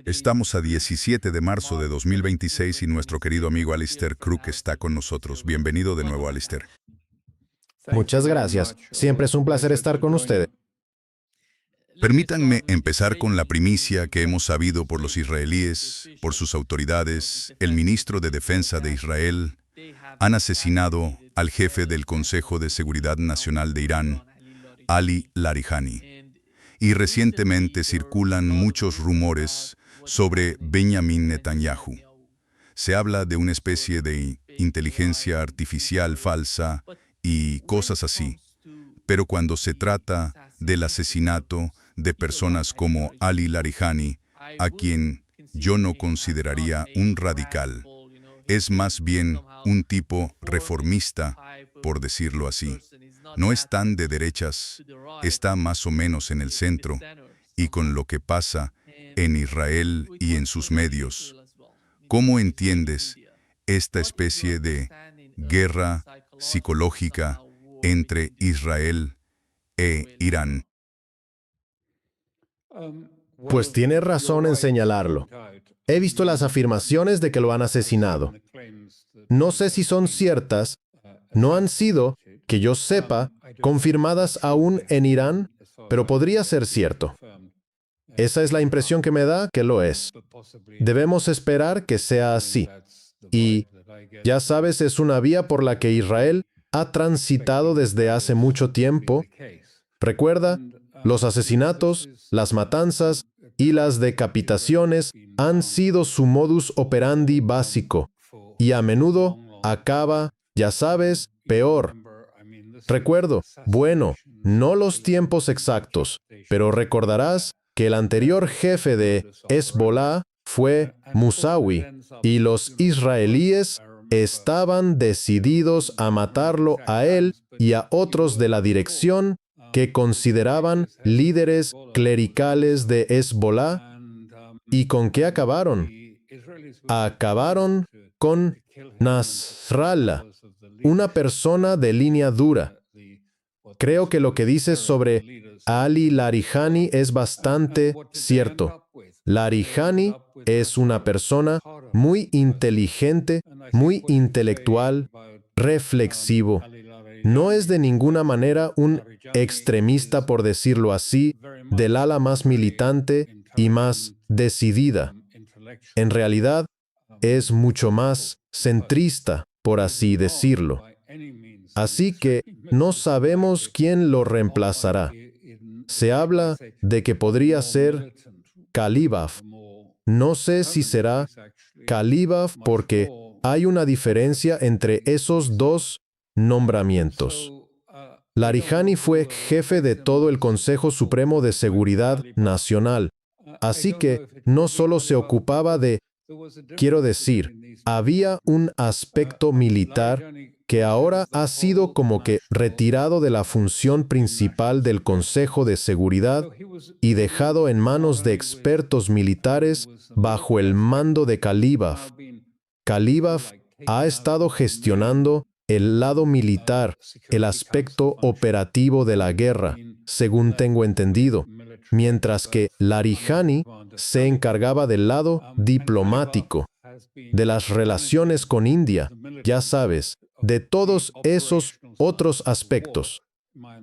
Estamos a 17 de marzo de 2026 y nuestro querido amigo Alistair Crook está con nosotros. Bienvenido de nuevo, Alistair. Muchas gracias. Siempre es un placer estar con ustedes. Permítanme empezar con la primicia que hemos sabido por los israelíes, por sus autoridades. El ministro de Defensa de Israel han asesinado al jefe del Consejo de Seguridad Nacional de Irán, Ali Larijani. Y recientemente circulan muchos rumores sobre Benjamin Netanyahu. Se habla de una especie de inteligencia artificial falsa y cosas así. Pero cuando se trata del asesinato de personas como Ali Larijani, a quien yo no consideraría un radical, es más bien un tipo reformista, por decirlo así. No es tan de derechas, está más o menos en el centro, y con lo que pasa en Israel y en sus medios. ¿Cómo entiendes esta especie de guerra psicológica entre Israel e Irán? Pues tiene razón en señalarlo. He visto las afirmaciones de que lo han asesinado. No sé si son ciertas, no han sido, que yo sepa, confirmadas aún en Irán, pero podría ser cierto. Esa es la impresión que me da que lo es. Debemos esperar que sea así. Y, ya sabes, es una vía por la que Israel ha transitado desde hace mucho tiempo. Recuerda, los asesinatos, las matanzas y las decapitaciones han sido su modus operandi básico, y a menudo acaba, ya sabes, peor. Recuerdo, bueno, no los tiempos exactos, pero recordarás que el anterior jefe de Hezbollah fue Musawi, y los israelíes estaban decididos a matarlo a él y a otros de la dirección que consideraban líderes clericales de Hezbollah. ¿Y con qué acabaron? Acabaron con Nasrallah, una persona de línea dura. Creo que lo que dices sobre Ali Larijani es bastante cierto. Larijani es una persona muy inteligente, muy intelectual, reflexivo. No es de ninguna manera un extremista, por decirlo así, del ala más militante y más decidida. En realidad, es mucho más centrista, por así decirlo. Así que no sabemos quién lo reemplazará. Se habla de que podría ser Kalibaf. No sé si será Kalibaf porque hay una diferencia entre esos dos nombramientos. Larijani fue jefe de todo el Consejo Supremo de Seguridad Nacional, así que no solo se ocupaba de, quiero decir, había un aspecto militar que ahora ha sido como que retirado de la función principal del Consejo de Seguridad y dejado en manos de expertos militares bajo el mando de Kalibaf. Kalibaf ha estado gestionando el lado militar, el aspecto operativo de la guerra, según tengo entendido, mientras que Larijani se encargaba del lado diplomático, de las relaciones con India, ya sabes, de todos esos otros aspectos.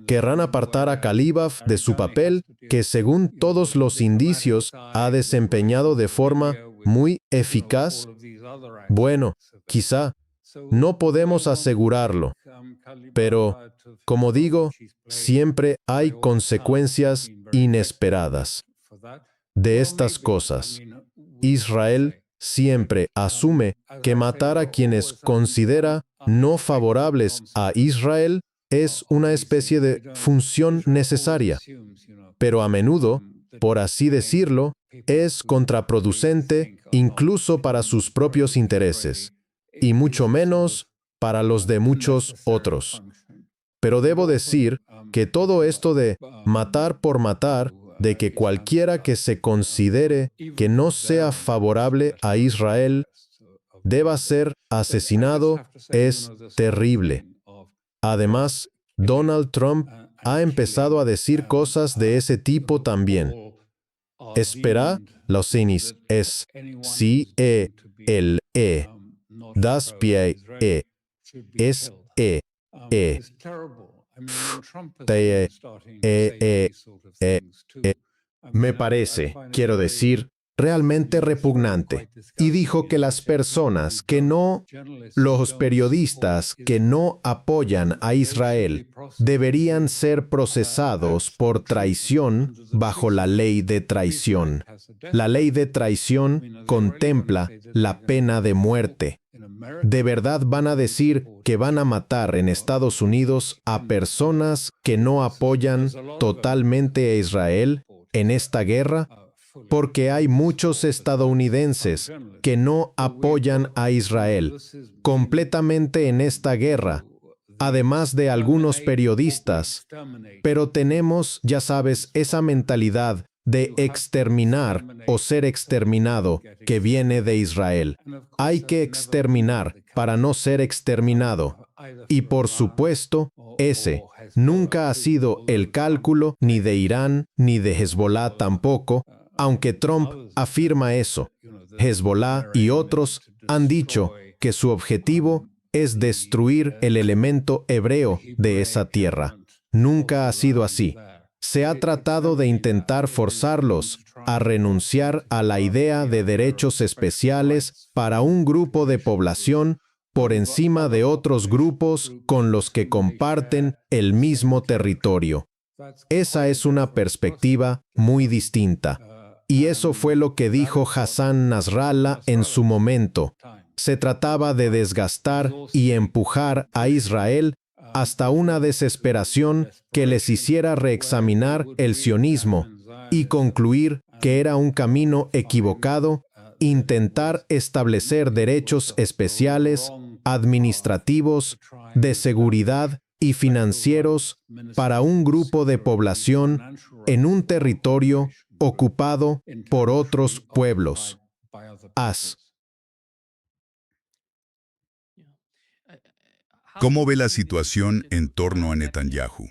Querrán apartar a Kalibaf de su papel, que según todos los indicios ha desempeñado de forma muy eficaz. Bueno, quizá, no podemos asegurarlo, pero, como digo, siempre hay consecuencias inesperadas de estas cosas. Israel siempre asume que matar a quienes considera no favorables a Israel es una especie de función necesaria, pero a menudo, por así decirlo, es contraproducente incluso para sus propios intereses, y mucho menos para los de muchos otros. Pero debo decir que todo esto de matar por matar, de que cualquiera que se considere que no sea favorable a Israel deba ser asesinado, es terrible. Además, Donald Trump ha empezado a decir cosas de ese tipo también. Espera, lausinis es si el das pie es te me parece, quiero decir, realmente repugnante. Y dijo que los periodistas que no apoyan a Israel deberían ser procesados por traición bajo la ley de traición. La ley de traición contempla la pena de muerte. ¿De verdad van a decir que van a matar en Estados Unidos a personas que no apoyan totalmente a Israel en esta guerra? Porque hay muchos estadounidenses que no apoyan a Israel completamente en esta guerra, además de algunos periodistas. Pero tenemos, ya sabes, esa mentalidad de exterminar o ser exterminado que viene de Israel. Hay que exterminar para no ser exterminado. Y por supuesto, ese nunca ha sido el cálculo ni de Irán ni de Hezbollah tampoco, aunque Trump afirma eso. Hezbollah y otros han dicho que su objetivo es destruir el elemento hebreo de esa tierra. Nunca ha sido así. Se ha tratado de intentar forzarlos a renunciar a la idea de derechos especiales para un grupo de población por encima de otros grupos con los que comparten el mismo territorio. Esa es una perspectiva muy distinta. Y eso fue lo que dijo Hassan Nasrallah en su momento. Se trataba de desgastar y empujar a Israel hasta una desesperación que les hiciera reexaminar el sionismo y concluir que era un camino equivocado intentar establecer derechos especiales, administrativos, de seguridad y financieros para un grupo de población en un territorio ocupado por otros pueblos. ¿Cómo ve la situación en torno a Netanyahu?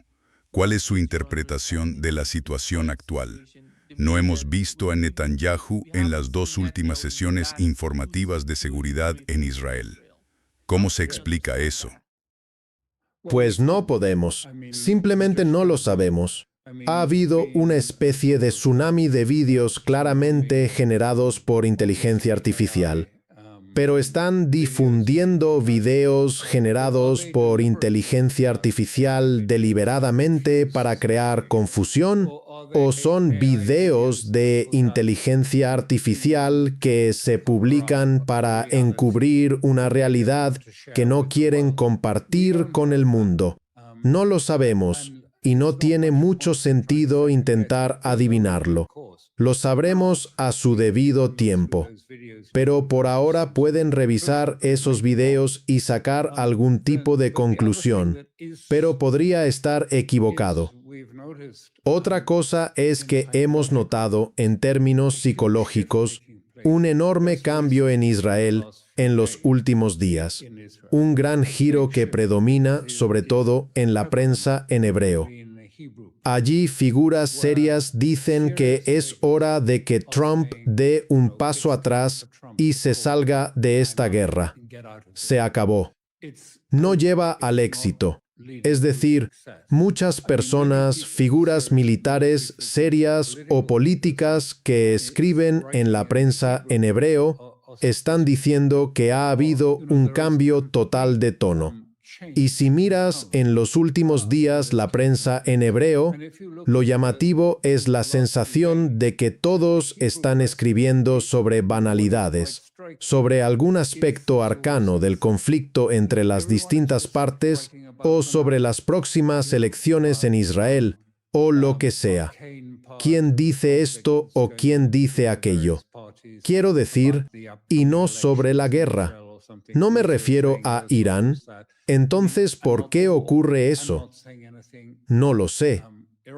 ¿Cuál es su interpretación de la situación actual? No hemos visto a Netanyahu en las dos últimas sesiones informativas de seguridad en Israel. ¿Cómo se explica eso? Pues no podemos. Simplemente no lo sabemos. Ha habido una especie de tsunami de vídeos claramente generados por inteligencia artificial. Pero están difundiendo videos generados por inteligencia artificial deliberadamente para crear confusión, ¿o son videos de inteligencia artificial que se publican para encubrir una realidad que no quieren compartir con el mundo? No lo sabemos, y no tiene mucho sentido intentar adivinarlo. Lo sabremos a su debido tiempo. Pero por ahora pueden revisar esos videos y sacar algún tipo de conclusión. Pero podría estar equivocado. Otra cosa es que hemos notado, en términos psicológicos, un enorme cambio en Israel en los últimos días. Un gran giro que predomina, sobre todo, en la prensa en hebreo. Allí figuras serias dicen que es hora de que Trump dé un paso atrás y se salga de esta guerra. Se acabó. No lleva al éxito. Es decir, muchas personas, figuras militares serias o políticas que escriben en la prensa en hebreo, están diciendo que ha habido un cambio total de tono. Y si miras en los últimos días la prensa en hebreo, lo llamativo es la sensación de que todos están escribiendo sobre banalidades, sobre algún aspecto arcano del conflicto entre las distintas partes o sobre las próximas elecciones en Israel, o lo que sea. ¿Quién dice esto o quién dice aquello? Quiero decir, y no sobre la guerra. No me refiero a Irán. Entonces, ¿por qué ocurre eso? No lo sé.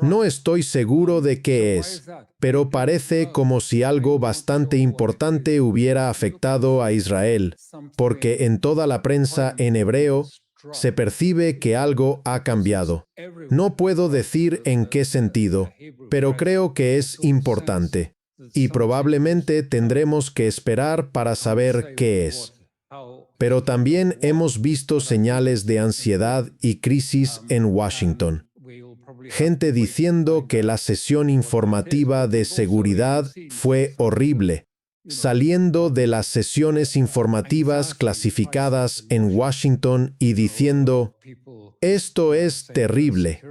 No estoy seguro de qué es, pero parece como si algo bastante importante hubiera afectado a Israel, porque en toda la prensa en hebreo se percibe que algo ha cambiado. No puedo decir en qué sentido, pero creo que es importante. y probablemente tendremos que esperar para saber qué es. Pero también hemos visto señales de ansiedad y crisis en Washington. Gente diciendo que la sesión informativa de seguridad fue horrible, saliendo de las sesiones informativas clasificadas en Washington y diciendo, esto es terrible.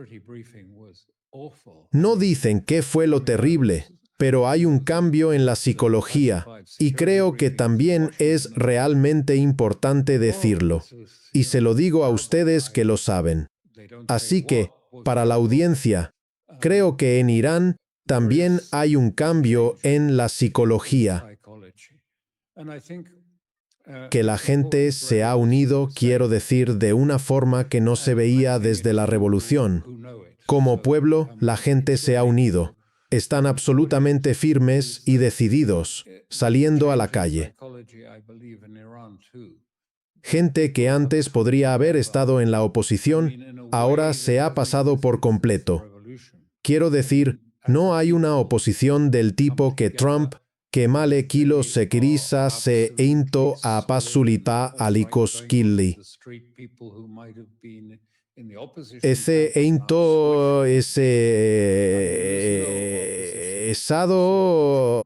No dicen qué fue lo terrible, pero hay un cambio en la psicología, y creo que también es realmente importante decirlo. Y se lo digo a ustedes que lo saben. Así que, para la audiencia, creo que en Irán también hay un cambio en la psicología. Que la gente se ha unido, quiero decir, de una forma que no se veía desde la revolución. Como pueblo, la gente se ha unido. Están absolutamente firmes y decididos, saliendo a la calle. Gente que antes podría haber estado en la oposición, ahora se ha pasado por completo. Quiero decir, no hay una oposición del tipo que Trump, que male kilo se kirisa se einto a pasulita alikos killi. Ese einto, ese esado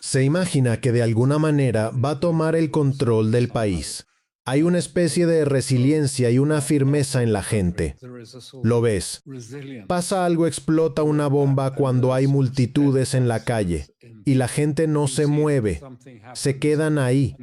se imagina que de alguna manera va a tomar el control del país. Hay una especie de resiliencia y una firmeza en la gente. ¿Lo ves? Pasa algo, explota una bomba cuando hay multitudes en la calle y la gente no se mueve, se quedan ahí.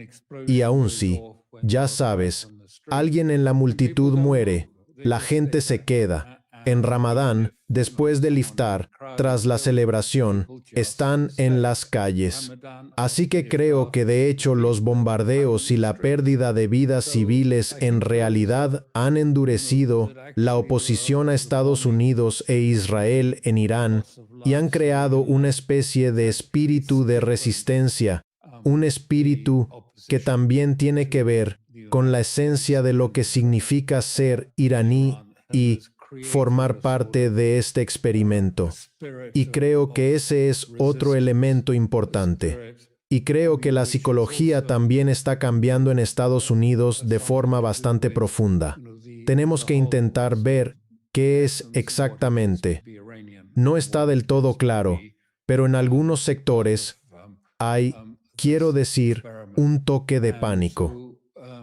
Y aun si, ya sabes, alguien en la multitud muere, la gente se queda. En Ramadán, después del iftar, tras la celebración, están en las calles. Así que creo que de hecho los bombardeos y la pérdida de vidas civiles en realidad han endurecido la oposición a Estados Unidos e Israel en Irán y han creado una especie de espíritu de resistencia, un espíritu que también tiene que ver con la esencia de lo que significa ser iraní y formar parte de este experimento. Y creo que ese es otro elemento importante. Y creo que la psicología también está cambiando en Estados Unidos de forma bastante profunda. Tenemos que intentar ver qué es exactamente. No está del todo claro, pero en algunos sectores hay, quiero decir, un toque de pánico.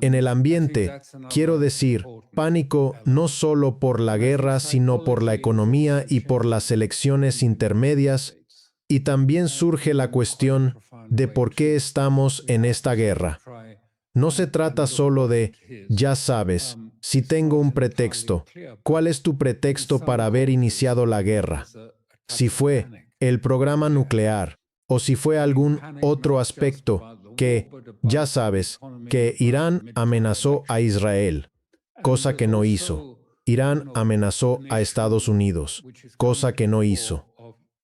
En el ambiente, quiero decir, pánico no solo por la guerra, sino por la economía y por las elecciones intermedias, y también surge la cuestión de por qué estamos en esta guerra. No se trata solo de, ya sabes, si tengo un pretexto, ¿cuál es tu pretexto para haber iniciado la guerra? Si fue el programa nuclear, o si fue algún otro aspecto que, ya sabes, que Irán amenazó a Israel, cosa que no hizo. Irán amenazó a Estados Unidos, cosa que no hizo.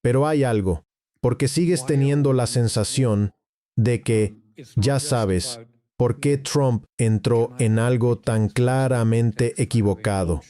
Pero hay algo, porque sigues teniendo la sensación de que, ya sabes, por qué Trump entró en algo tan claramente equivocado.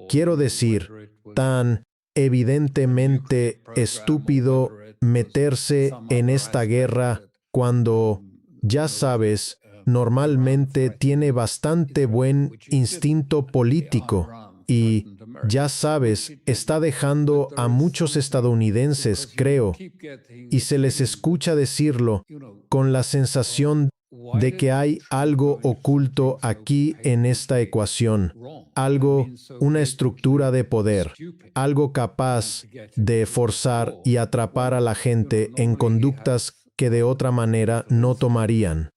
Quiero decir, tan evidentemente estúpido meterse en esta guerra cuando, ya sabes, normalmente tiene bastante buen instinto político y, ya sabes, está dejando a muchos estadounidenses, creo, y se les escucha decirlo con la sensación de que hay algo oculto aquí en esta ecuación, algo, una estructura de poder, algo capaz de forzar y atrapar a la gente en conductas que de otra manera no tomarían.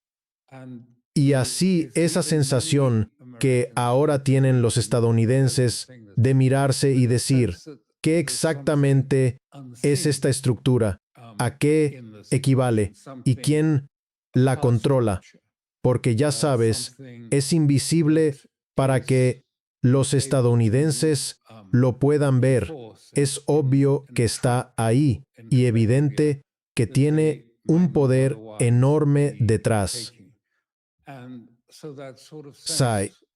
Y así esa sensación que ahora tienen los estadounidenses de mirarse y decir, ¿qué exactamente es esta estructura? ¿A qué equivale? ¿Y quién la controla? Porque ya sabes, es invisible para que los estadounidenses lo puedan ver. Es obvio que está ahí y evidente que tiene un poder enorme detrás.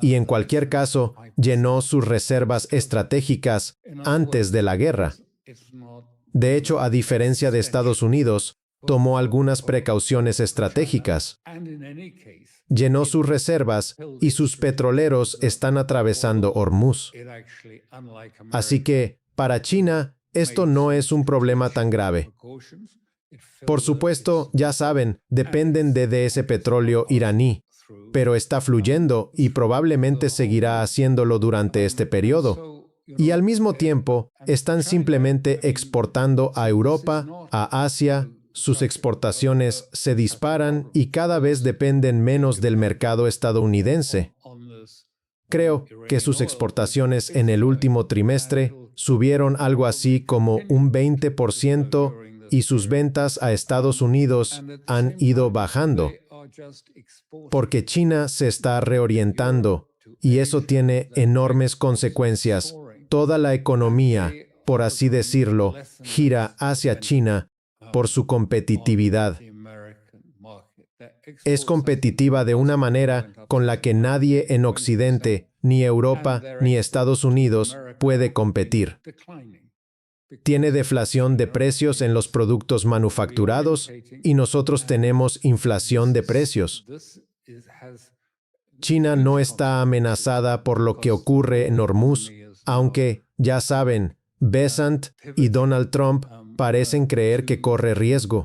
y en cualquier caso llenó sus reservas estratégicas antes de la guerra. De hecho, a diferencia de Estados Unidos, tomó algunas precauciones estratégicas. Llenó sus reservas y sus petroleros están atravesando Hormuz. Así que, para China, esto no es un problema tan grave. Por supuesto, ya saben, dependen de ese petróleo iraní, pero está fluyendo y probablemente seguirá haciéndolo durante este periodo. Y al mismo tiempo, están simplemente exportando a Europa, a Asia. Sus exportaciones se disparan y cada vez dependen menos del mercado estadounidense. Creo que sus exportaciones en el último trimestre subieron algo así como un 20% y sus ventas a Estados Unidos han ido bajando, porque China se está reorientando y eso tiene enormes consecuencias. Toda la economía, por así decirlo, gira hacia China por su competitividad. Es competitiva de una manera con la que nadie en Occidente, ni Europa, ni Estados Unidos puede competir. Tiene deflación de precios en los productos manufacturados y nosotros tenemos inflación de precios. China no está amenazada por lo que ocurre en Hormuz, aunque, ya saben, Bessent y Donald Trump parecen creer que corre riesgo.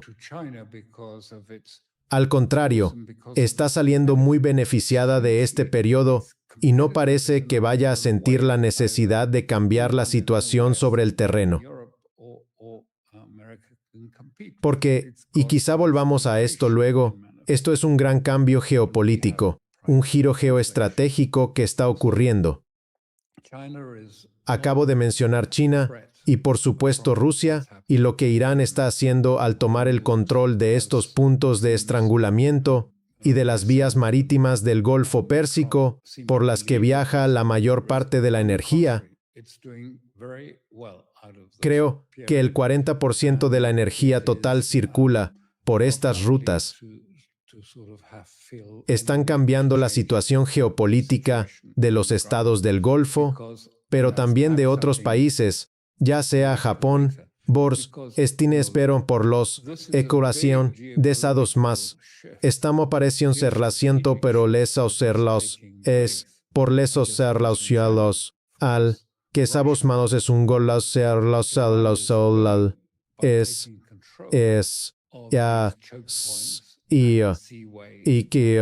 Al contrario, está saliendo muy beneficiada de este periodo y no parece que vaya a sentir la necesidad de cambiar la situación sobre el terreno. Porque, y quizá volvamos a esto luego, esto es un gran cambio geopolítico, un giro geoestratégico que está ocurriendo. Acabo de mencionar China y por supuesto Rusia y lo que Irán está haciendo al tomar el control de estos puntos de estrangulamiento y de las vías marítimas del Golfo Pérsico por las que viaja la mayor parte de la energía. Creo que el 40% de la energía total circula por estas rutas. Están cambiando la situación geopolítica de los estados del Golfo, pero también de otros países, ya sea Japón, Bors, espero por los ecuación de esados más. Estamos pareciendo ser la siento, pero les serlos es por les serlos cielos al que sabos manos es un gol serlos al es ya y que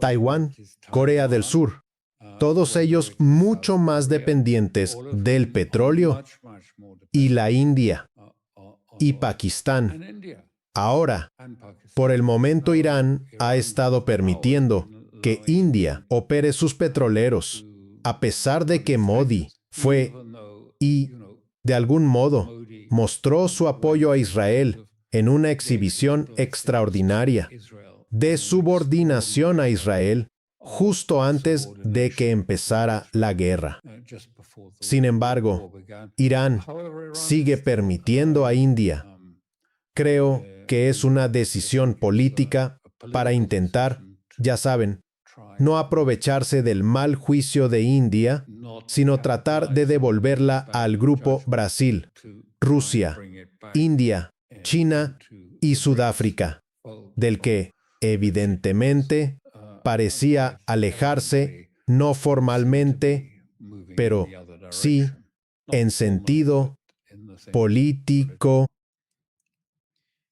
Taiwán, Corea del Sur, todos ellos mucho más dependientes del petróleo, y la India y Pakistán. Ahora, por el momento Irán ha estado permitiendo que India opere sus petroleros, a pesar de que Modi fue y, de algún modo, mostró su apoyo a Israel en una exhibición extraordinaria de subordinación a Israel justo antes de que empezara la guerra. Sin embargo, Irán sigue permitiendo a India. Creo que es una decisión política para intentar, ya saben, no aprovecharse del mal juicio de India, sino tratar de devolverla al grupo Brasil, Rusia, India, China y Sudáfrica, del que, evidentemente, parecía alejarse, no formalmente, pero sí en sentido político.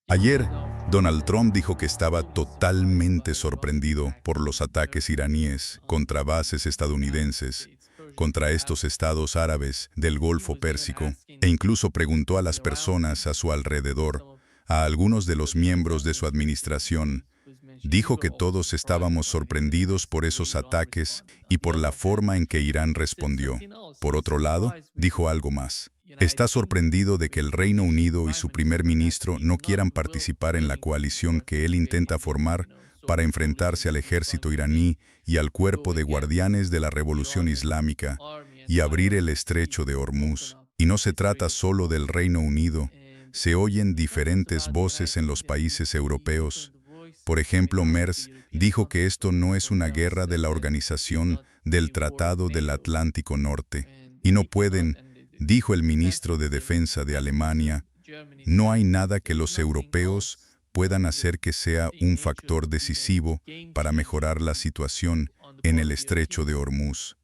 Ayer, Donald Trump dijo que estaba totalmente sorprendido por los ataques iraníes contra bases estadounidenses, contra estos estados árabes del Golfo Pérsico, e incluso preguntó a las personas a su alrededor, a algunos de los miembros de su administración, Dijo que todos estábamos sorprendidos por esos ataques y por la forma en que Irán respondió. Por otro lado, dijo algo más. Está sorprendido de que el Reino Unido y su primer ministro no quieran participar en la coalición que él intenta formar para enfrentarse al ejército iraní y al cuerpo de guardianes de la Revolución Islámica y abrir el estrecho de Hormuz. Y no se trata solo del Reino Unido, se oyen diferentes voces en los países europeos. Por ejemplo, Merz dijo que esto no es una guerra de la Organización del Tratado del Atlántico Norte. Y no pueden, dijo el ministro de Defensa de Alemania, no hay nada que los europeos puedan hacer que sea un factor decisivo para mejorar la situación en el estrecho de Hormuz.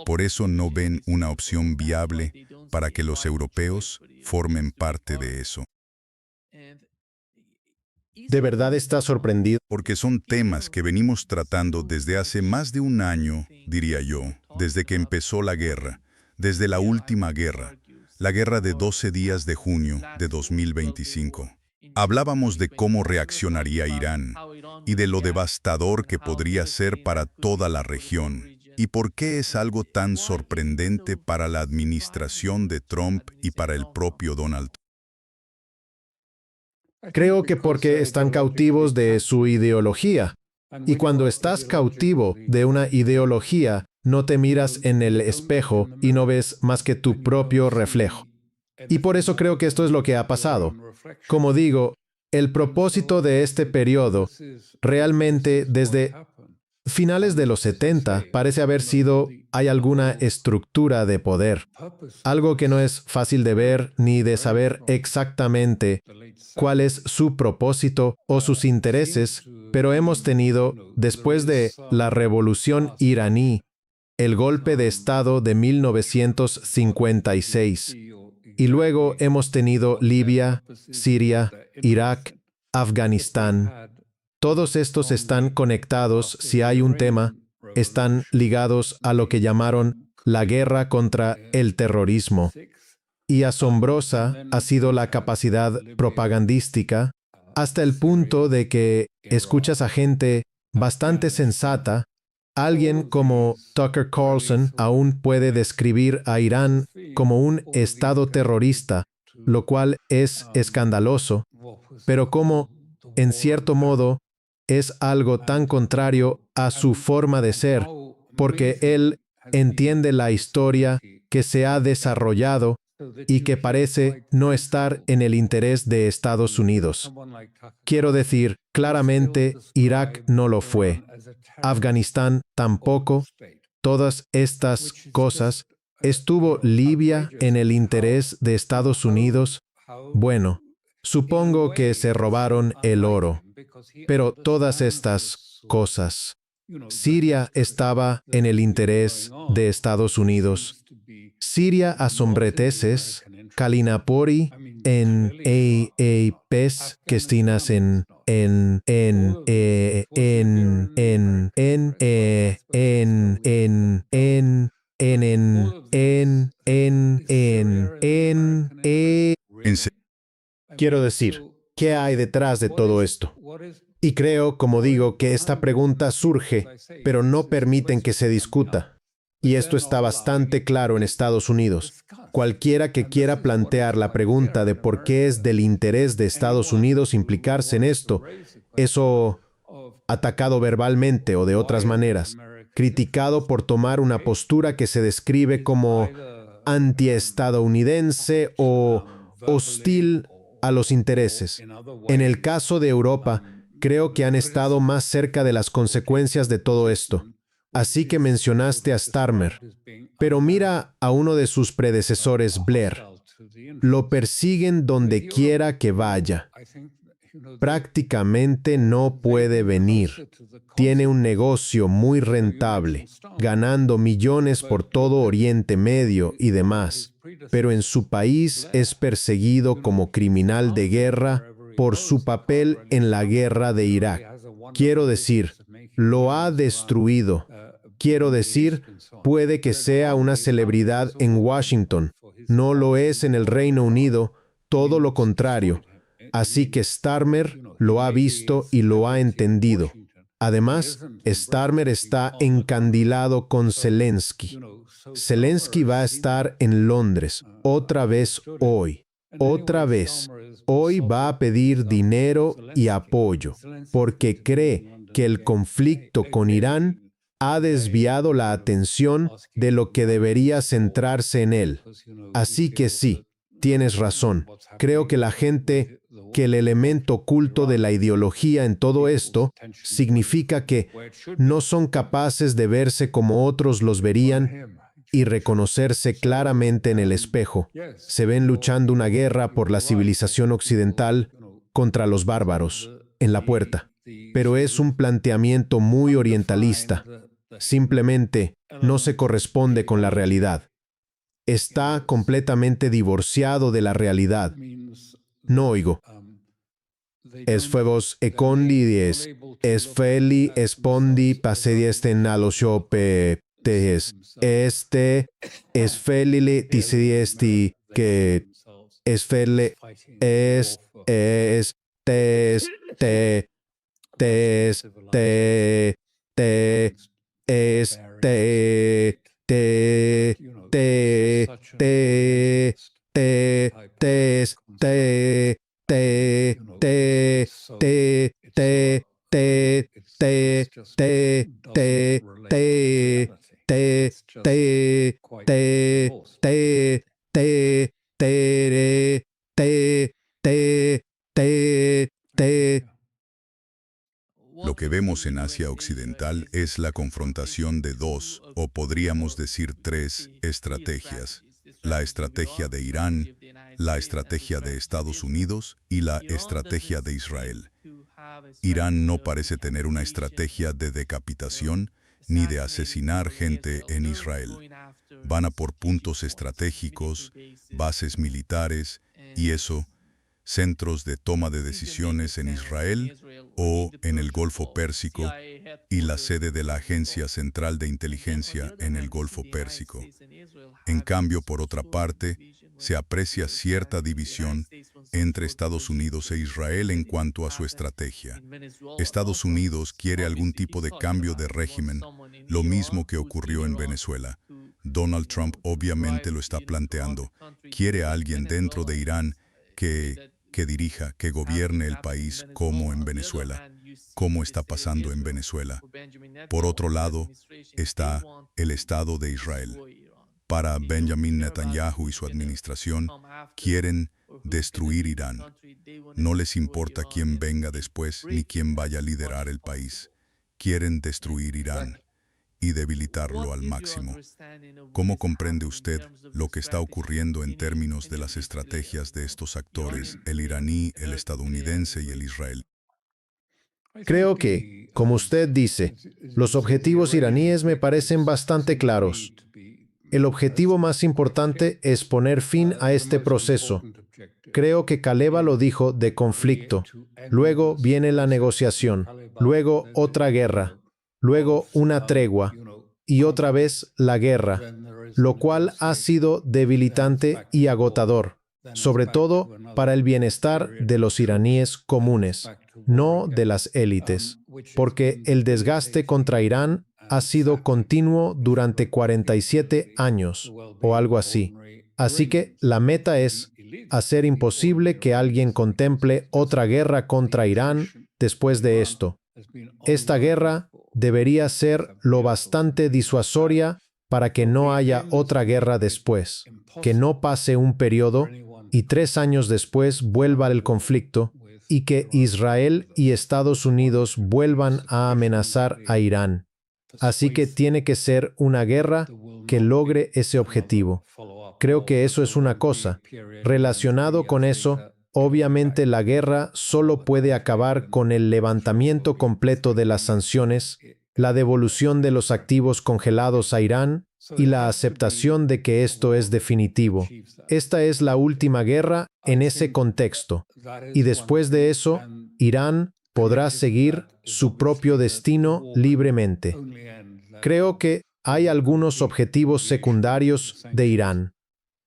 Por eso no ven una opción viable para que los europeos formen parte de eso. ¿De verdad está sorprendido? Porque son temas que venimos tratando desde hace más de un año, diría yo, desde que empezó la guerra, desde la última guerra, la guerra de 12 días de junio de 2025. Hablábamos de cómo reaccionaría Irán y de lo devastador que podría ser para toda la región. ¿Y por qué es algo tan sorprendente para la administración de Trump y para el propio Donald Trump? Creo que porque están cautivos de su ideología. Y cuando estás cautivo de una ideología, no te miras en el espejo y no ves más que tu propio reflejo. Y por eso creo que esto es lo que ha pasado. Como digo, el propósito de este periodo, realmente desde finales de los 70, parece haber sido, hay alguna estructura de poder. Algo que no es fácil de ver ni de saber exactamente cuál es su propósito o sus intereses, pero hemos tenido, después de la revolución iraní, el golpe de Estado de 1956, y luego hemos tenido Libia, Siria, Irak, Afganistán. Todos estos están conectados, si hay un tema, están ligados a lo que llamaron la guerra contra el terrorismo. Y asombrosa ha sido la capacidad propagandística hasta el punto de que escuchas a gente bastante sensata. Alguien como Tucker Carlson aún puede describir a Irán como un estado terrorista, lo cual es escandaloso, pero como, en cierto modo, es algo tan contrario a su forma de ser, porque él entiende la historia que se ha desarrollado y que parece no estar en el interés de Estados Unidos. Quiero decir, claramente, Irak no lo fue. Afganistán tampoco. Todas estas cosas. ¿Estuvo Libia en el interés de Estados Unidos? Bueno, supongo que se robaron el oro. Pero todas estas cosas. Siria estaba en el interés de Estados Unidos. Siria asombreteces, Kalinapori, en pes, que estinas en Quiero decir, ¿qué hay detrás de todo esto? Y creo, como digo, que esta pregunta surge, pero no permiten que se discuta. Y esto está bastante claro en Estados Unidos. Cualquiera que quiera plantear la pregunta de por qué es del interés de Estados Unidos implicarse en esto, eso atacado verbalmente o de otras maneras, criticado por tomar una postura que se describe como antiestadounidense o hostil a los intereses. En el caso de Europa, creo que han estado más cerca de las consecuencias de todo esto. Así que mencionaste a Starmer. Pero mira a uno de sus predecesores, Blair. Lo persiguen donde quiera que vaya. Prácticamente no puede venir. Tiene un negocio muy rentable, ganando millones por todo Oriente Medio y demás. Pero en su país es perseguido como criminal de guerra por su papel en la guerra de Irak. Quiero decir, lo ha destruido. Quiero decir, puede que sea una celebridad en Washington. No lo es en el Reino Unido, todo lo contrario. Así que Starmer lo ha visto y lo ha entendido. Además, Starmer está encandilado con Zelensky. Zelensky va a estar en Londres, otra vez hoy. Otra vez. Hoy va a pedir dinero y apoyo, porque cree que el conflicto con Irán ha desviado la atención de lo que debería centrarse en él. Así que sí, tienes razón. Creo que la gente, que el elemento oculto de la ideología en todo esto significa que no son capaces de verse como otros los verían y reconocerse claramente en el espejo. Se ven luchando una guerra por la civilización occidental contra los bárbaros, en la puerta. Pero es un planteamiento muy orientalista. Simplemente no se corresponde con la realidad. Está completamente divorciado de la realidad. No oigo. Es fuegos econdidies, es feli espondi pasedieste naloshope tes, es felile tisiesti que es fele es tes te tes te te es te te te te te tes te te te te te te te te te te te te te te te te te. Lo que vemos en Asia Occidental es la confrontación de dos, o podríamos decir tres, estrategias. La estrategia de Irán, la estrategia de Estados Unidos y la estrategia de Israel. Irán no parece tener una estrategia de decapitación ni de asesinar gente en Israel. Van a por puntos estratégicos, bases militares y eso, centros de toma de decisiones en Israel o en el Golfo Pérsico y la sede de la Agencia Central de Inteligencia en el Golfo Pérsico. En cambio, por otra parte, se aprecia cierta división entre Estados Unidos e Israel en cuanto a su estrategia. Estados Unidos quiere algún tipo de cambio de régimen, lo mismo que ocurrió en Venezuela. Donald Trump obviamente lo está planteando. Quiere a alguien dentro de Irán que dirija, que gobierne el país como en Venezuela, como está pasando en Venezuela. Por otro lado, está el Estado de Israel. Para Benjamin Netanyahu y su administración, quieren destruir Irán. No les importa quién venga después ni quién vaya a liderar el país. Quieren destruir Irán y debilitarlo al máximo. ¿Cómo comprende usted lo que está ocurriendo en términos de las estrategias de estos actores, el iraní, el estadounidense y el israelí? Creo que, como usted dice, los objetivos iraníes me parecen bastante claros. El objetivo más importante es poner fin a este proceso. Creo que Kaleva lo dijo de conflicto. Luego viene la negociación, luego otra guerra, luego una tregua y otra vez la guerra, lo cual ha sido debilitante y agotador, sobre todo para el bienestar de los iraníes comunes, no de las élites, porque el desgaste contra Irán ha sido continuo durante 47 años o algo así. Así que la meta es hacer imposible que alguien contemple otra guerra contra Irán después de esto. Esta guerra debería ser lo bastante disuasoria para que no haya otra guerra después, que no pase un periodo y 3 años después vuelva el conflicto y que Israel y Estados Unidos vuelvan a amenazar a Irán. Así que tiene que ser una guerra que logre ese objetivo. Creo que eso es una cosa. Relacionado con eso, obviamente la guerra solo puede acabar con el levantamiento completo de las sanciones, la devolución de los activos congelados a Irán y la aceptación de que esto es definitivo. Esta es la última guerra en ese contexto. Y después de eso, Irán podrá seguir su propio destino libremente. Creo que hay algunos objetivos secundarios de Irán.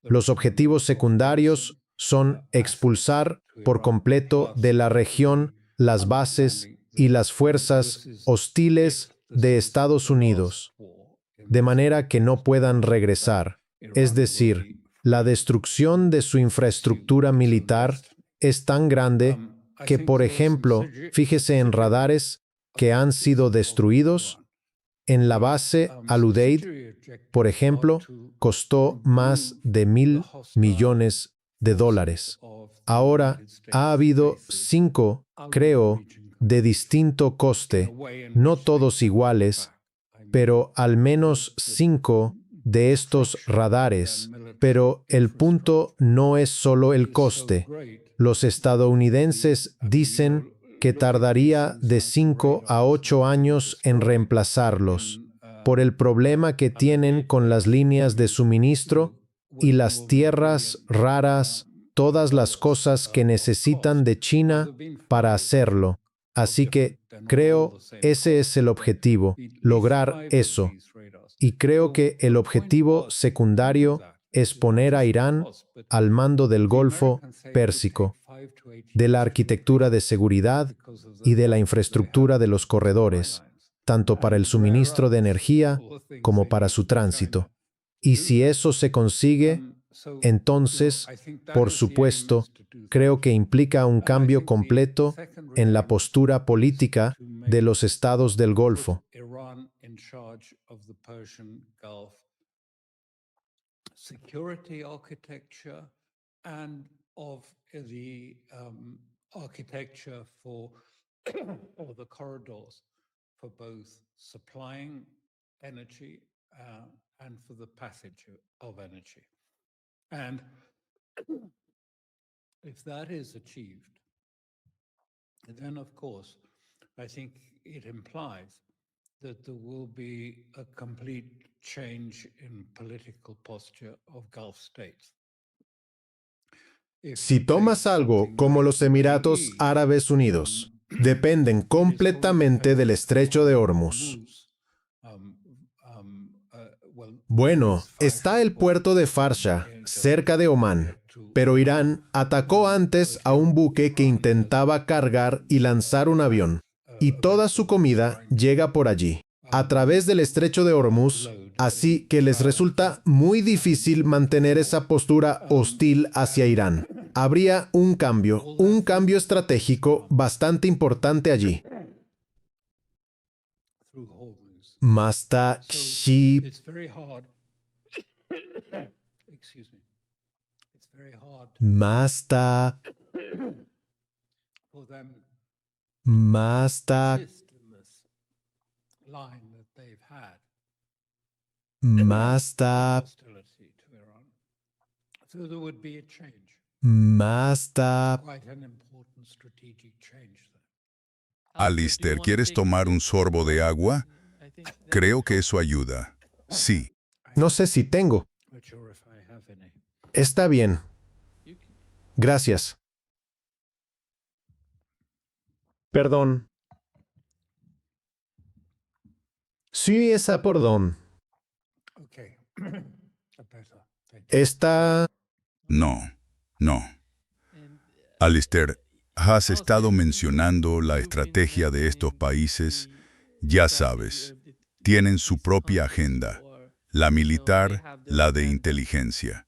Los objetivos secundarios son expulsar por completo de la región las bases y las fuerzas hostiles de Estados Unidos, de manera que no puedan regresar. Es decir, la destrucción de su infraestructura militar es tan grande que, por ejemplo, fíjese en radares que han sido destruidos. En la base Al-Udeid, por ejemplo, costó más de $1.000 millones. Ahora ha habido 5, creo, de distinto coste, no todos iguales, pero al menos 5 de estos radares. Pero el punto no es solo el coste. Los estadounidenses dicen que tardaría de 5 a 8 años en reemplazarlos, por el problema que tienen con las líneas de suministro y las tierras raras, todas las cosas que necesitan de China para hacerlo. Así que creo ese es el objetivo, lograr eso. Y creo que el objetivo secundario es poner a Irán al mando del Golfo Pérsico, de la arquitectura de seguridad y de la infraestructura de los corredores, tanto para el suministro de energía como para su tránsito. Y si eso se consigue, entonces, por supuesto, creo que implica un cambio completo en la postura política de los estados del Golfo. Security architecture and of the architecture for or the corridors for both supplying energy and for the passage of energy. And if that is achieved, then of course, I think it implies that there will be a complete change in political posture of Gulf states. Si tomas algo como los Emiratos Árabes Unidos, dependen completamente del estrecho de Hormuz. Bueno, está el puerto de Farsha, cerca de Omán, pero Irán atacó antes a un buque que intentaba cargar y lanzar un avión, y toda su comida llega por allí, a través del estrecho de Hormuz, así que les resulta muy difícil mantener esa postura hostil hacia Irán. Habría un cambio estratégico bastante importante allí. Masta Kshi. Masta. Masta. Masta. Masta. Alistair, ¿quieres tomar un sorbo de agua? Creo que eso ayuda. Sí. No sé si tengo. Está bien. Gracias. Perdón. Sí, esa perdón. Está... No. Alistair, has estado mencionando la estrategia de estos países. Ya sabes, tienen su propia agenda, la militar, la de inteligencia.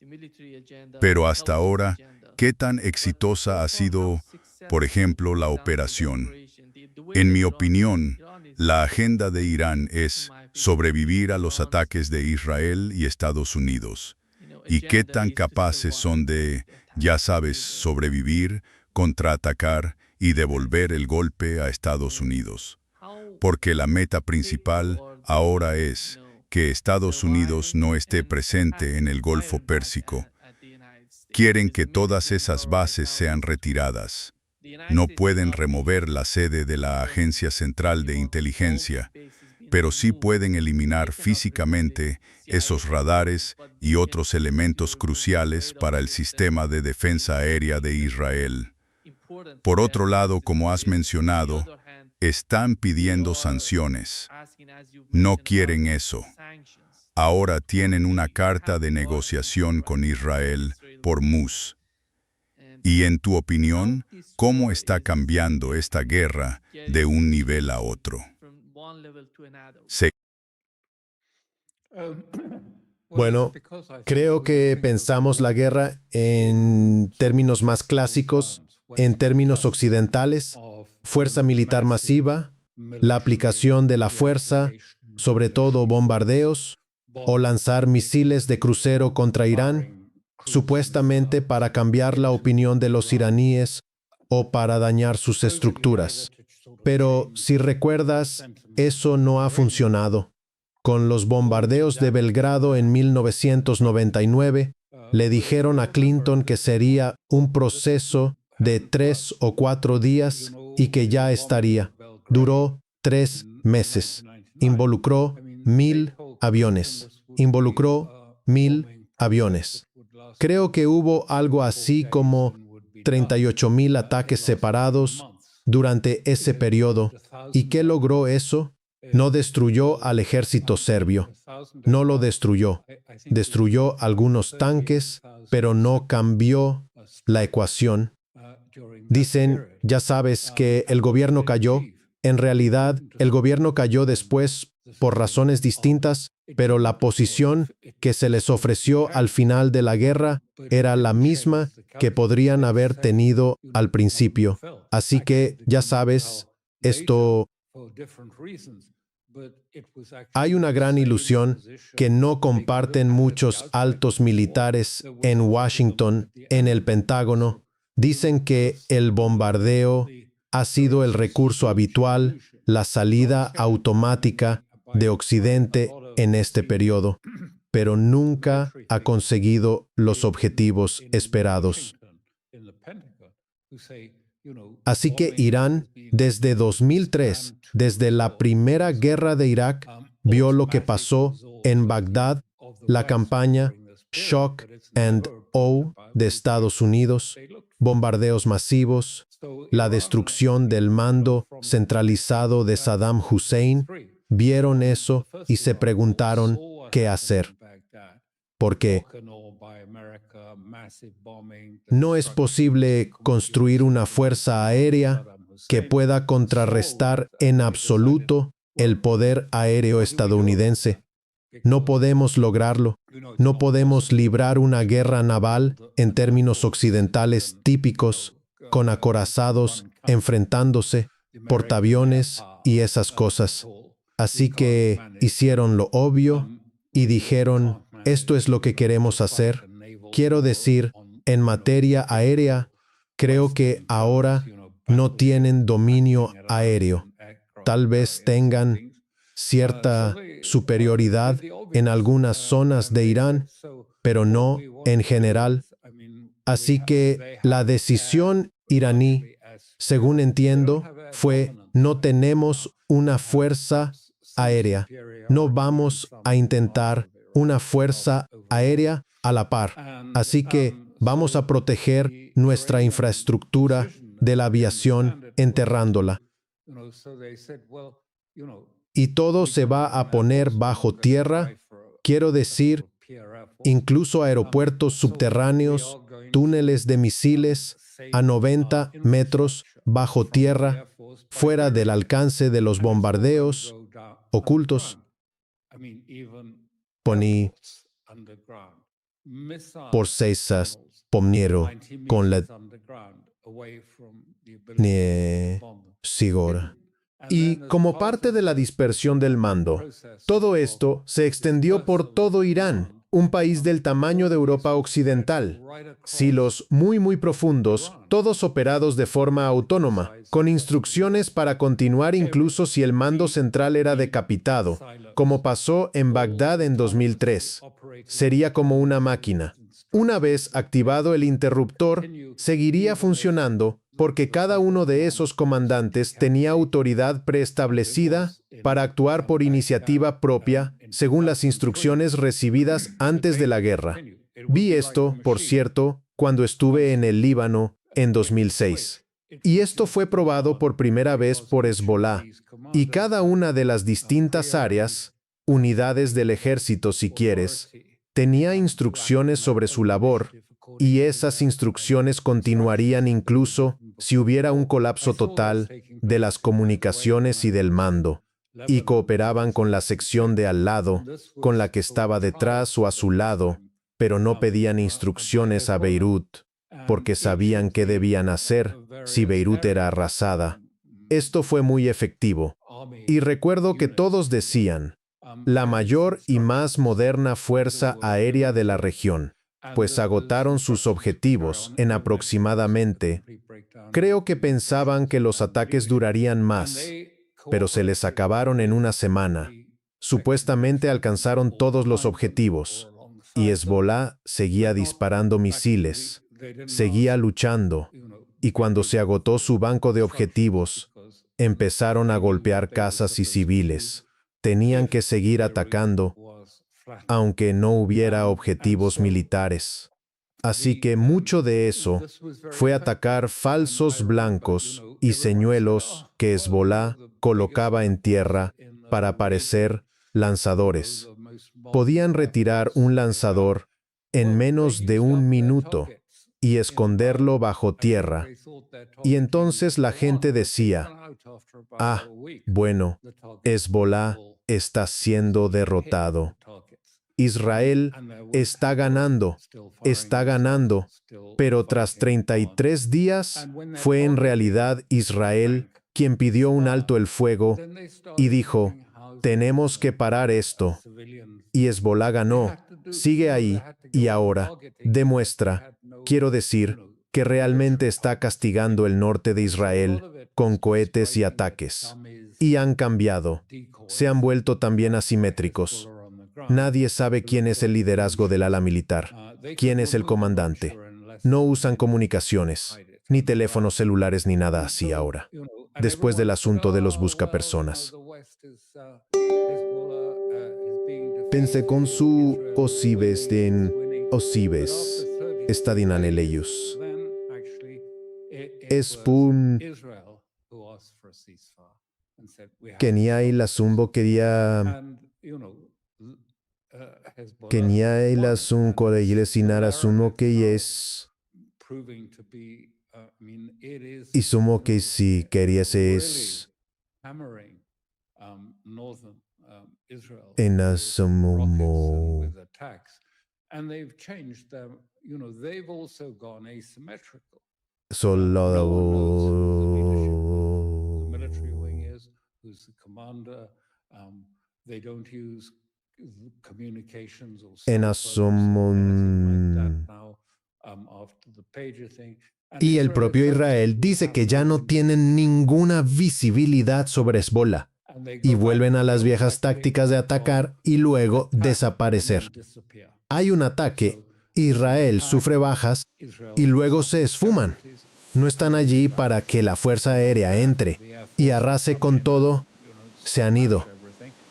Pero hasta ahora, ¿qué tan exitosa ha sido, por ejemplo, la operación? En mi opinión, la agenda de Irán es sobrevivir a los ataques de Israel y Estados Unidos. ¿Y qué tan capaces son de, ya sabes, sobrevivir, contraatacar y devolver el golpe a Estados Unidos? Porque la meta principal ahora es que Estados Unidos no esté presente en el Golfo Pérsico. Quieren que todas esas bases sean retiradas. No pueden remover la sede de la Agencia Central de Inteligencia, pero sí pueden eliminar físicamente esos radares y otros elementos cruciales para el sistema de defensa aérea de Israel. Por otro lado, como has mencionado, están pidiendo sanciones. No quieren eso. Ahora tienen una carta de negociación con Israel por Hormuz. Y en tu opinión, ¿cómo está cambiando esta guerra de un nivel a otro? Se Bueno, creo que pensamos la guerra en términos más clásicos, en términos occidentales, fuerza militar masiva, la aplicación de la fuerza, sobre todo bombardeos, o lanzar misiles de crucero contra Irán, supuestamente para cambiar la opinión de los iraníes o para dañar sus estructuras. Pero si recuerdas, eso no ha funcionado. Con los bombardeos de Belgrado en 1999, le dijeron a Clinton que sería un proceso de 3 o 4 días y que ya estaría. Duró 3 meses. Involucró 1,000 aviones. Involucró 1,000 aviones. Creo que hubo algo así como 38,000 ataques separados durante ese periodo. ¿Y qué logró eso? No destruyó al ejército serbio. No lo destruyó. Destruyó algunos tanques, pero no cambió la ecuación. Dicen, ya sabes, que el gobierno cayó. En realidad, el gobierno cayó después por razones distintas, pero la posición que se les ofreció al final de la guerra era la misma que podrían haber tenido al principio. Así que, ya sabes, esto... Hay una gran ilusión que no comparten muchos altos militares en Washington, en el Pentágono. Dicen que el bombardeo ha sido el recurso habitual, la salida automática de Occidente en este periodo, pero nunca ha conseguido los objetivos esperados. Así que Irán, desde 2003, desde la primera guerra de Irak, vio lo que pasó en Bagdad, la campaña Shock and Awe de Estados Unidos, bombardeos masivos, la destrucción del mando centralizado de Saddam Hussein. Vieron eso y se preguntaron qué hacer. Porque no es posible construir una fuerza aérea que pueda contrarrestar en absoluto el poder aéreo estadounidense. No podemos lograrlo. No podemos librar una guerra naval en términos occidentales típicos, con acorazados enfrentándose, portaaviones y esas cosas. Así que hicieron lo obvio y dijeron, esto es lo que queremos hacer. Quiero decir, en materia aérea, creo que ahora no tienen dominio aéreo. Tal vez tengan cierta superioridad en algunas zonas de Irán, pero no en general. Así que la decisión iraní, según entiendo, fue: no tenemos una fuerza aérea. No vamos a intentar una fuerza aérea a la par. Así que vamos a proteger nuestra infraestructura de la aviación enterrándola. Y todo se va a poner bajo tierra, quiero decir, incluso aeropuertos subterráneos, túneles de misiles a 90 metros bajo tierra, fuera del alcance de los bombardeos ocultos. Poní por seisas pomniero con la sigora. Y como parte de la dispersión del mando, todo esto se extendió por todo Irán, un país del tamaño de Europa Occidental. Silos muy profundos, todos operados de forma autónoma, con instrucciones para continuar incluso si el mando central era decapitado, como pasó en Bagdad en 2003. Sería como una máquina. Una vez activado el interruptor, seguiría funcionando porque cada uno de esos comandantes tenía autoridad preestablecida para actuar por iniciativa propia según las instrucciones recibidas antes de la guerra. Vi esto, por cierto, cuando estuve en el Líbano en 2006. Y esto fue probado por primera vez por Hezbollah. Y cada una de las distintas áreas, unidades del ejército si quieres, tenía instrucciones sobre su labor, y esas instrucciones continuarían incluso si hubiera un colapso total de las comunicaciones y del mando, y cooperaban con la sección de al lado, con la que estaba detrás o a su lado, pero no pedían instrucciones a Beirut, porque sabían qué debían hacer si Beirut era arrasada. Esto fue muy efectivo. Y recuerdo que todos decían, la mayor y más moderna fuerza aérea de la región, pues agotaron sus objetivos en aproximadamente, creo que pensaban que los ataques durarían más, pero se les acabaron en una semana. Supuestamente alcanzaron todos los objetivos, y Hezbolá seguía disparando misiles, seguía luchando, y cuando se agotó su banco de objetivos, empezaron a golpear casas y civiles. Tenían que seguir atacando, aunque no hubiera objetivos militares. Así que mucho de eso fue atacar falsos blancos y señuelos que Hezbolá colocaba en tierra para parecer lanzadores. Podían retirar un lanzador en menos de un minuto y esconderlo bajo tierra. Y entonces la gente decía, ah, bueno, Hezbolá está siendo derrotado. Israel está ganando, pero tras 33 días fue en realidad Israel quien pidió un alto el fuego y dijo, tenemos que parar esto. Y Hezbolá ganó, sigue ahí y ahora demuestra, quiero decir, que realmente está castigando el norte de Israel con cohetes y ataques. Y han cambiado. Se han vuelto también asimétricos. Nadie sabe quién es el liderazgo del ala militar, quién es el comandante. No usan comunicaciones, ni teléfonos celulares ni nada así ahora, después del asunto de los buscapersonas. Pensé con su Osibes en Osibes, estadinan ellos. Espun Kenia y la Zumbo quería Kenia y la Zumbo de Ilesinar Sumo que es y sumo que si querías es en Asumo en Asumun. Y el propio Israel dice que ya no tienen ninguna visibilidad sobre Hezbolá y vuelven a las viejas tácticas de atacar y luego desaparecer. Hay un ataque, Israel sufre bajas y luego se esfuman. No están allí para que la fuerza aérea entre y arrase con todo, se han ido.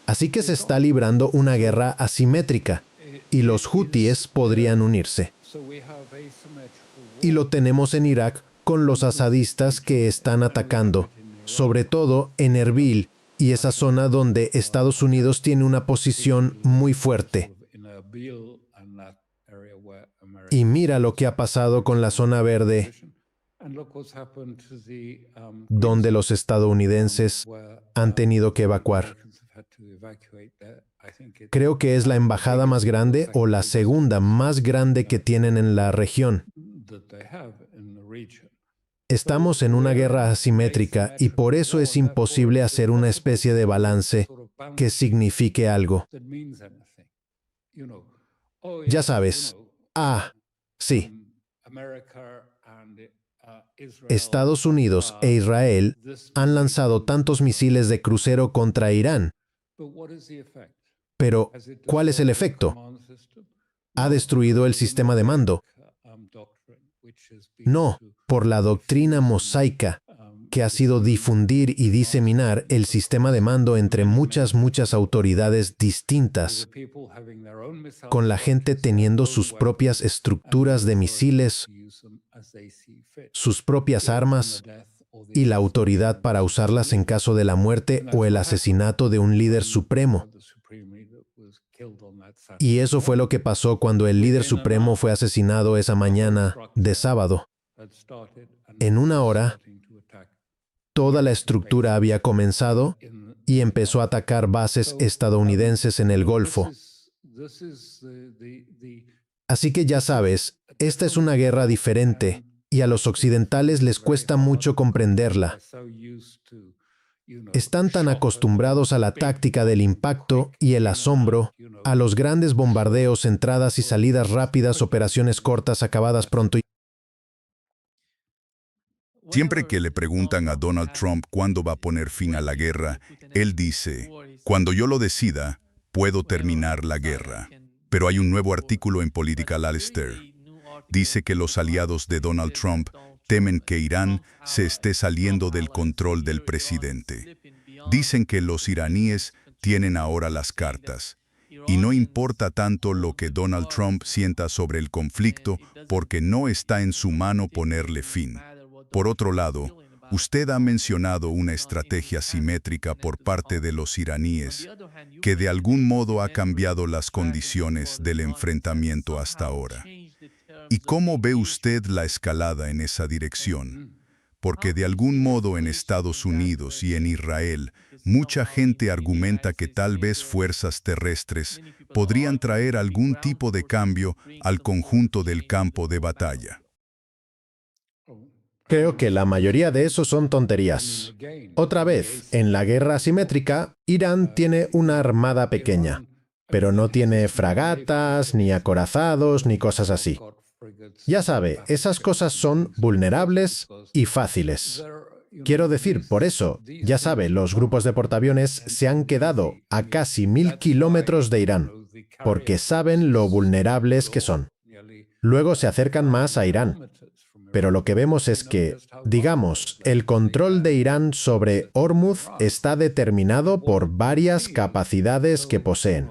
Así que se está librando una guerra asimétrica y los hutíes podrían unirse. Y lo tenemos en Irak con los asadistas que están atacando, sobre todo en Erbil y esa zona donde Estados Unidos tiene una posición muy fuerte. Y mira lo que ha pasado con la zona verde, donde los estadounidenses han tenido que evacuar. Creo que es la embajada más grande o la segunda más grande que tienen en la región. Estamos en una guerra asimétrica y por eso es imposible hacer una especie de balance que signifique algo. Ya sabes. Sí. Estados Unidos e Israel han lanzado tantos misiles de crucero contra Irán. Pero, ¿cuál es el efecto? ¿Ha destruido el sistema de mando? No, por la doctrina mosaica, que ha sido difundir y diseminar el sistema de mando entre muchas autoridades distintas, con la gente teniendo sus propias estructuras de misiles, sus propias armas y la autoridad para usarlas en caso de la muerte o el asesinato de un líder supremo. Y eso fue lo que pasó cuando el líder supremo fue asesinado esa mañana de sábado. En una hora, toda la estructura había comenzado y empezó a atacar bases estadounidenses en el Golfo. Así que ya sabes, esta es una guerra diferente y a los occidentales les cuesta mucho comprenderla. Están tan acostumbrados a la táctica del impacto y el asombro, a los grandes bombardeos, entradas y salidas rápidas, operaciones cortas acabadas pronto. Siempre que le preguntan a Donald Trump cuándo va a poner fin a la guerra, él dice, cuando yo lo decida, puedo terminar la guerra. Pero hay un nuevo artículo en Political Alistair. Dice que los aliados de Donald Trump temen que Irán se esté saliendo del control del presidente. Dicen que los iraníes tienen ahora las cartas. Y no importa tanto lo que Donald Trump sienta sobre el conflicto, porque no está en su mano ponerle fin. Por otro lado, usted ha mencionado una estrategia simétrica por parte de los iraníes, que de algún modo ha cambiado las condiciones del enfrentamiento hasta ahora. ¿Y cómo ve usted la escalada en esa dirección? Porque de algún modo en Estados Unidos y en Israel, mucha gente argumenta que tal vez fuerzas terrestres podrían traer algún tipo de cambio al conjunto del campo de batalla. Creo que la mayoría de esos son tonterías. Otra vez, en la guerra asimétrica, Irán tiene una armada pequeña, pero no tiene fragatas, ni acorazados, ni cosas así. Ya sabe, esas cosas son vulnerables y fáciles. Quiero decir, por eso, ya sabe, los grupos de portaaviones se han quedado a casi 1000 kilómetros de Irán, porque saben lo vulnerables que son. Luego se acercan más a Irán. Pero lo que vemos es que, digamos, el control de Irán sobre Hormuz está determinado por varias capacidades que poseen.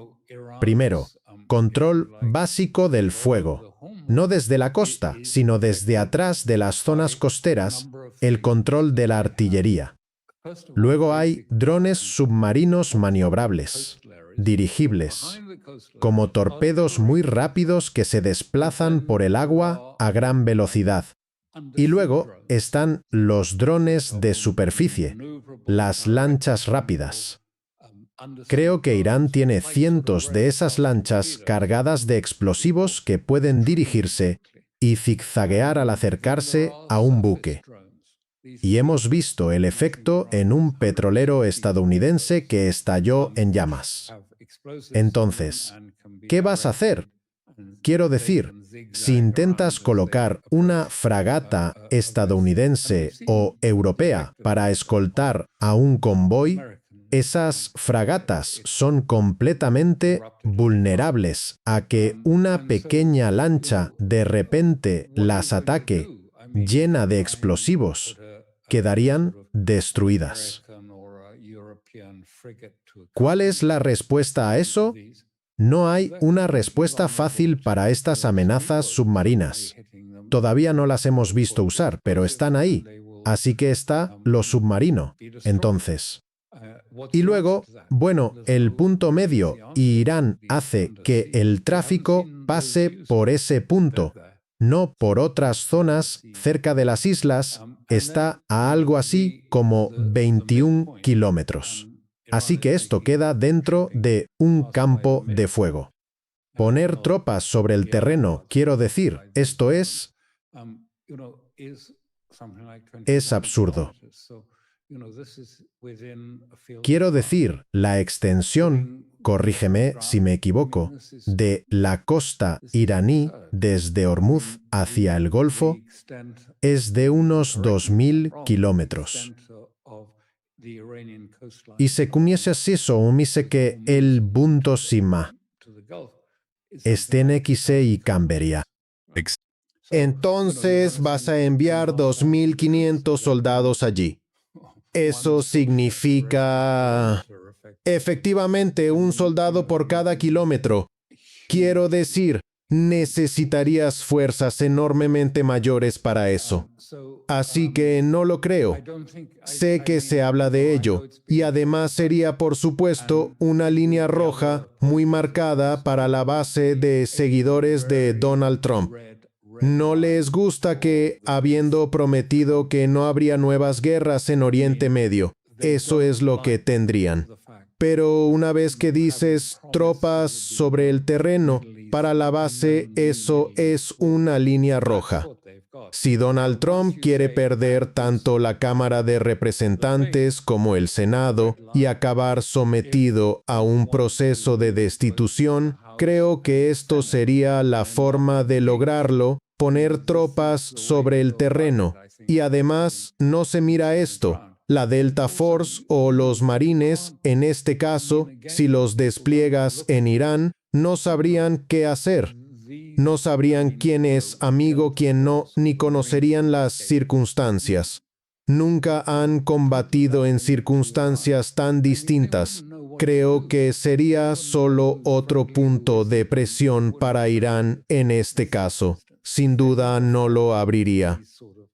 Primero, control básico del fuego. No desde la costa, sino desde atrás de las zonas costeras, el control de la artillería. Luego hay drones submarinos maniobrables, dirigibles, como torpedos muy rápidos que se desplazan por el agua a gran velocidad. Y luego están los drones de superficie, las lanchas rápidas. Creo que Irán tiene cientos de esas lanchas cargadas de explosivos que pueden dirigirse y zigzaguear al acercarse a un buque. Y hemos visto el efecto en un petrolero estadounidense que estalló en llamas. Entonces, ¿qué vas a hacer? Quiero decir, si intentas colocar una fragata estadounidense o europea para escoltar a un convoy, esas fragatas son completamente vulnerables a que una pequeña lancha de repente las ataque llena de explosivos. Quedarían destruidas. ¿Cuál es la respuesta a eso? No hay una respuesta fácil para estas amenazas submarinas. Todavía no las hemos visto usar, pero están ahí. Así que está lo submarino, entonces. Y luego, bueno, el punto medio, y Irán hace que el tráfico pase por ese punto, no por otras zonas cerca de las islas, está a algo así como 21 kilómetros. Así que esto queda dentro de un campo de fuego. Poner tropas sobre el terreno, quiero decir, esto es absurdo. Quiero decir, la extensión, corrígeme si me equivoco, de la costa iraní desde Hormuz hacia el Golfo es de unos 2000 kilómetros. Y se comienza así, dice que el punto cima está en X y cambiaría. Entonces vas a enviar 2500 soldados allí. Eso significa efectivamente un soldado por cada kilómetro. Quiero decir, necesitarías fuerzas enormemente mayores para eso. Así que no lo creo. Sé que se habla de ello, y además sería, por supuesto, una línea roja muy marcada para la base de seguidores de Donald Trump. No les gusta que, habiendo prometido que no habría nuevas guerras en Oriente Medio, eso es lo que tendrían. Pero una vez que dices tropas sobre el terreno, para la base eso es una línea roja. Si Donald Trump quiere perder tanto la Cámara de Representantes como el Senado y acabar sometido a un proceso de destitución, creo que esto sería la forma de lograrlo, poner tropas sobre el terreno. Y además, no se mira esto. La Delta Force o los marines, en este caso, si los despliegas en Irán, no sabrían qué hacer. No sabrían quién es amigo, quién no, ni conocerían las circunstancias. Nunca han combatido en circunstancias tan distintas. Creo que sería solo otro punto de presión para Irán en este caso. Sin duda no lo abriría.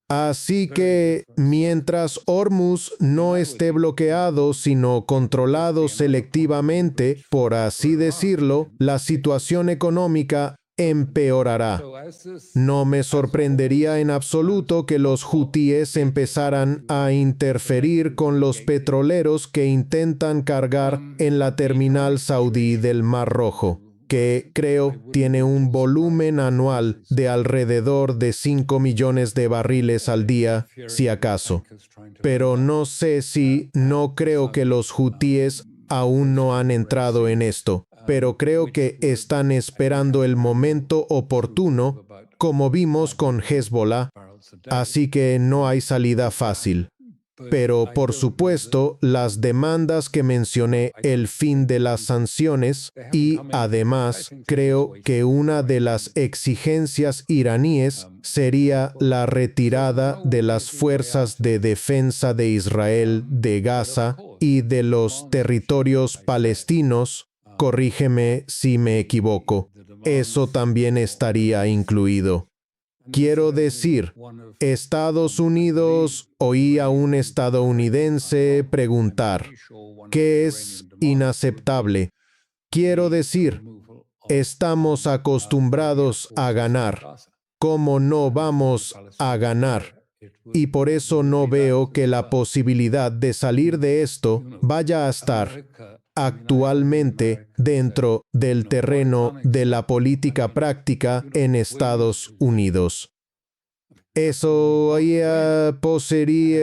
Así que, mientras Hormuz no esté bloqueado, sino controlado selectivamente, por así decirlo, la situación económica empeorará. No me sorprendería en absoluto que los hutíes empezaran a interferir con los petroleros que intentan cargar en la terminal saudí del Mar Rojo, que creo tiene un volumen anual de alrededor de 5 millones de barriles al día, si acaso. Pero no creo que los hutíes aún no han entrado en esto, pero creo que están esperando el momento oportuno, como vimos con Hezbollah, así que no hay salida fácil. Pero, por supuesto, las demandas que mencioné, el fin de las sanciones y, además, creo que una de las exigencias iraníes sería la retirada de las fuerzas de defensa de Israel de Gaza y de los territorios palestinos. Corrígeme si me equivoco. Eso también estaría incluido. Quiero decir, Estados Unidos, oí a un estadounidense preguntar, ¿qué es inaceptable? Quiero decir, estamos acostumbrados a ganar. ¿Cómo no vamos a ganar? Y por eso no veo que la posibilidad de salir de esto vaya a estar actualmente dentro del terreno de la política práctica en Estados Unidos. Eso ya poseería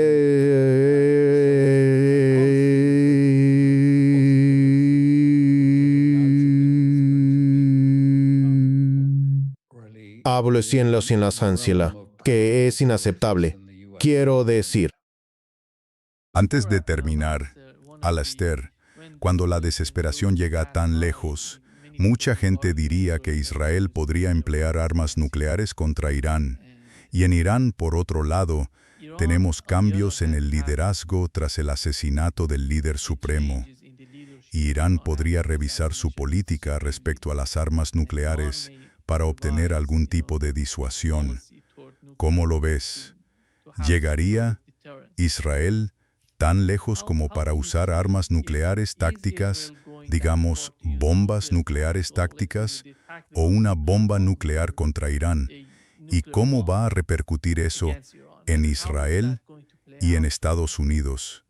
hablo sin las Hansela, que es inaceptable. Quiero decir. Antes de terminar, Alastair, cuando la desesperación llega tan lejos, mucha gente diría que Israel podría emplear armas nucleares contra Irán. Y en Irán, por otro lado, tenemos cambios en el liderazgo tras el asesinato del líder supremo. Y Irán podría revisar su política respecto a las armas nucleares para obtener algún tipo de disuasión. ¿Cómo lo ves? ¿Llegaría Israel tan lejos como para usar armas nucleares tácticas, digamos, bombas nucleares tácticas, o una bomba nuclear contra Irán? ¿Y cómo va a repercutir eso en Israel y en Estados Unidos?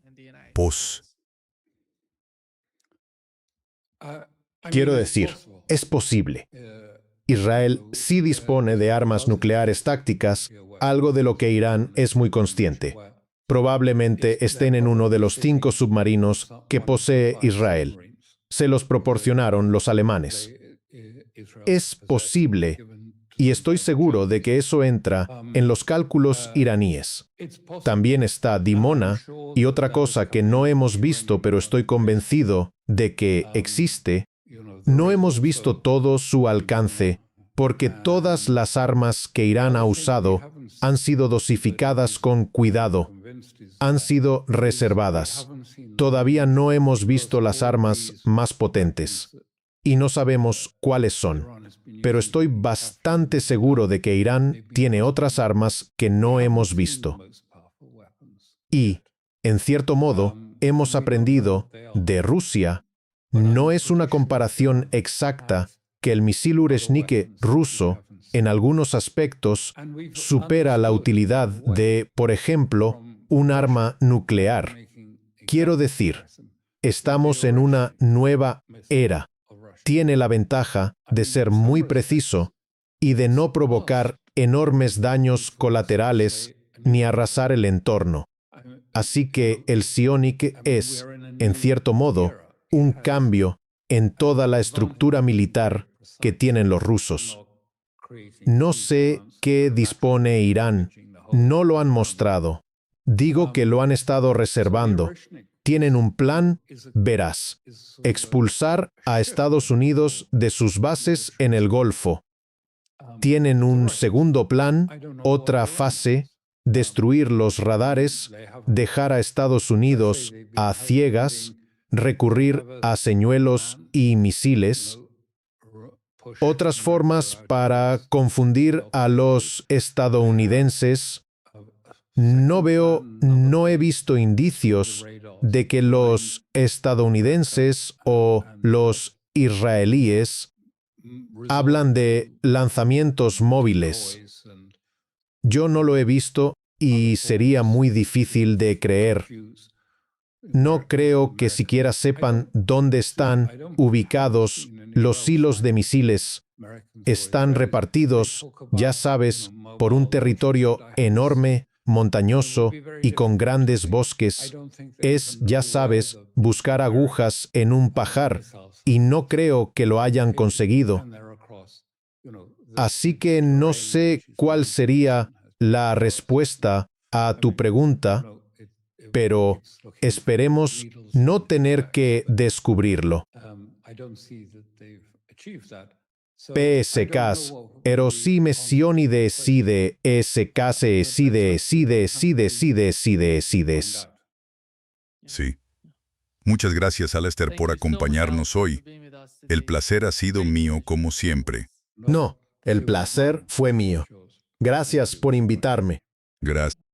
Quiero decir, es posible. Israel sí dispone de armas nucleares tácticas, algo de lo que Irán es muy consciente. Probablemente estén en uno de los 5 submarinos que posee Israel. Se los proporcionaron los alemanes. Es posible, y estoy seguro de que eso entra en los cálculos iraníes. También está Dimona, y otra cosa que no hemos visto, pero estoy convencido de que existe. No hemos visto todo su alcance, porque todas las armas que Irán ha usado han sido dosificadas con cuidado, han sido reservadas. Todavía no hemos visto las armas más potentes. y no sabemos cuáles son. Pero estoy bastante seguro de que Irán tiene otras armas que no hemos visto. Y, en cierto modo, hemos aprendido de Rusia. No es una comparación exacta que el misil Urezhnike ruso, en algunos aspectos, supera la utilidad de, por ejemplo, un arma nuclear. Quiero decir, estamos en una nueva era. Tiene la ventaja de ser muy preciso y de no provocar enormes daños colaterales ni arrasar el entorno. Así que el Sionic es, en cierto modo, un cambio en toda la estructura militar que tienen los rusos. No sé qué dispone Irán. No lo han mostrado. Digo que lo han estado reservando. Tienen un plan veraz: expulsar a Estados Unidos de sus bases en el Golfo. Tienen un segundo plan, otra fase: destruir los radares, dejar a Estados Unidos a ciegas, recurrir a señuelos y misiles. Otras formas para confundir a los estadounidenses. No he visto indicios de que los estadounidenses o los israelíes hablan de lanzamientos móviles. Yo no lo he visto y sería muy difícil de creer. No creo que siquiera sepan dónde están ubicados los silos de misiles. Están repartidos, ya sabes, por un territorio enorme, montañoso y con grandes bosques. Es, ya sabes, buscar agujas en un pajar, y no creo que lo hayan conseguido. Así que no sé cuál sería la respuesta a tu pregunta, pero esperemos no tener que descubrirlo. PSKs, Erosime Sionide Side, SKS Side, Sides. Sí. Muchas gracias, Alistair, por acompañarnos hoy. El placer ha sido mío como siempre. No, el placer fue mío. Gracias por invitarme. Gracias.